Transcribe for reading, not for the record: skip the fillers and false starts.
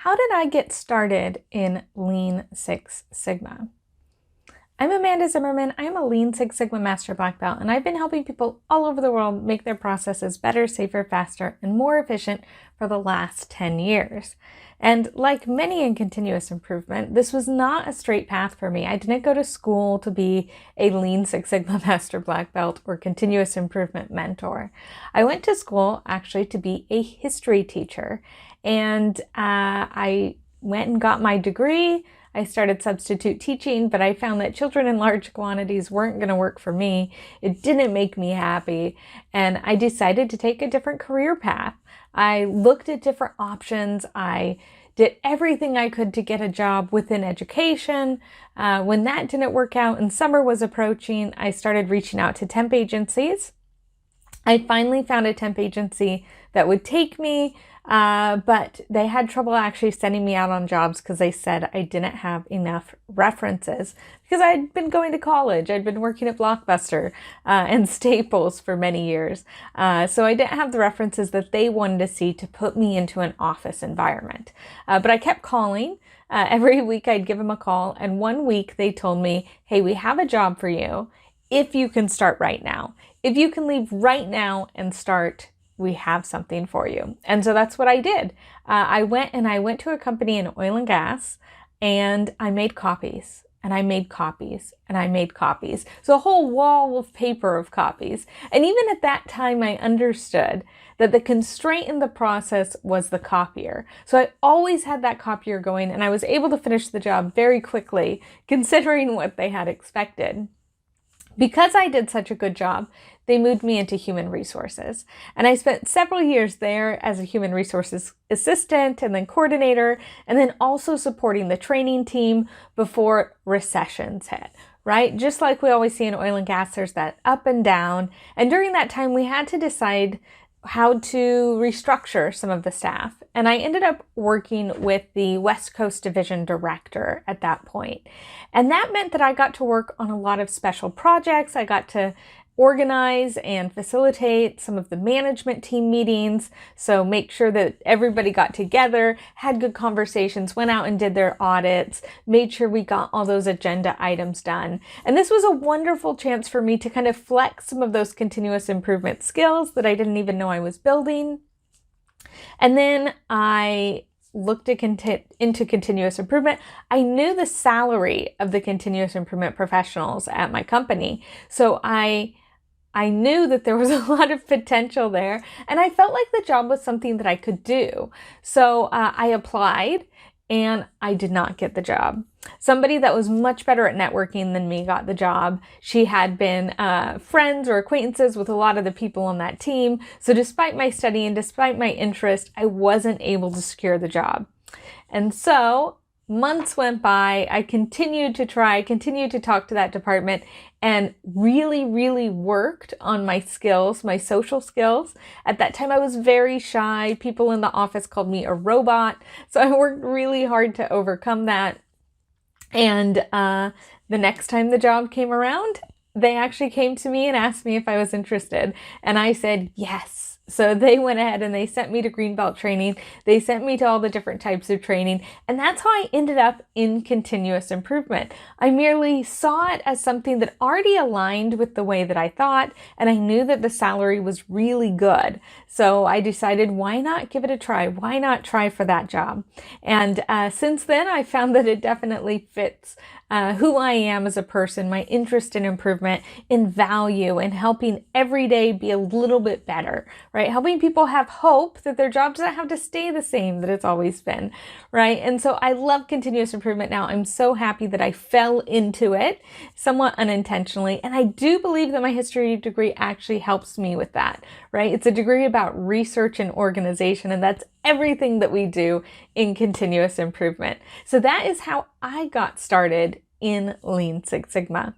How did I get started in Lean Six Sigma? I'm Amanda Zimmerman. I'm a Lean Six Sigma Master Black Belt, and I've been helping people all over the world make their processes better, safer, faster, and more efficient for the last 10 years. And like many in continuous improvement, this was not a straight path for me. I didn't go to school to be a Lean Six Sigma Master Black Belt or continuous improvement mentor. I went to school actually to be a history teacher, and I went and got my degree. I started substitute teaching, but I found that children in large quantities weren't going to work for me. It didn't make me happy, and I decided to take a different career path. I looked at different options. I did everything I could to get a job within education. When that didn't work out and summer was approaching, I started reaching out to temp agencies. I finally found a temp agency that would take me, but they had trouble actually sending me out on jobs because they said I didn't have enough references because I'd been going to college. I'd been working at Blockbuster and Staples for many years. So I didn't have the references that they wanted to see to put me into an office environment. But I kept calling. Every week I'd give them a call, and one week they told me, hey, we have a job for you if you can start right now. If you can leave right now and start, we have something for you. And so that's what I did. I went to a company in oil and gas, and I made copies, and I made copies, and I made copies. So a whole wall of paper of copies. And even at that time, I understood that the constraint in the process was the copier. So I always had that copier going, and I was able to finish the job very quickly, considering what they had expected. Because I did such a good job, they moved me into human resources. And I spent several years there as a human resources assistant and then coordinator, and then also supporting the training team before recessions hit, right? Just like we always see in oil and gas, there's that up and down. And during that time, we had to decide how to restructure some of the staff. And I ended up working with the West Coast Division Director at that point. And that meant that I got to work on a lot of special projects. I got to organize and facilitate some of the management team meetings. So make sure that everybody got together, had good conversations, went out and did their audits, made sure we got all those agenda items done. And this was a wonderful chance for me to kind of flex some of those continuous improvement skills that I didn't even know I was building. And then I looked into continuous improvement. I knew the salary of the continuous improvement professionals at my company. So I knew that there was a lot of potential there, and I felt like the job was something that I could do. So I applied, and I did not get the job. Somebody that was much better at networking than me got the job. She had been friends or acquaintances with a lot of the people on that team. So despite my study and despite my interest, I wasn't able to secure the job. And so months went by. I continued to try, continued to talk to that department, and really worked on my skills, my social skills. At that time, I was very shy. People in the office called me a robot. So I worked really hard to overcome that. And the next time the job came around, they actually came to me and asked me if I was interested. And I said yes. So they went ahead and they sent me to Greenbelt training. They sent me to all the different types of training. And that's how I ended up in continuous improvement. I merely saw it as something that already aligned with the way that I thought. And I knew that the salary was really good. So I decided, why not give it a try? Why not try for that job? And since then, I found that it definitely fits who I am as a person, my interest in improvement, in value, and helping every day be a little bit better, right? Helping people have hope that their job doesn't have to stay the same that it's always been, right? And so I love continuous improvement now. I'm so happy that I fell into it somewhat unintentionally. And I do believe that my history degree actually helps me with that, right? It's a degree about research and organization, and that's everything that we do in continuous improvement. So that is how I got started in Lean Six Sigma.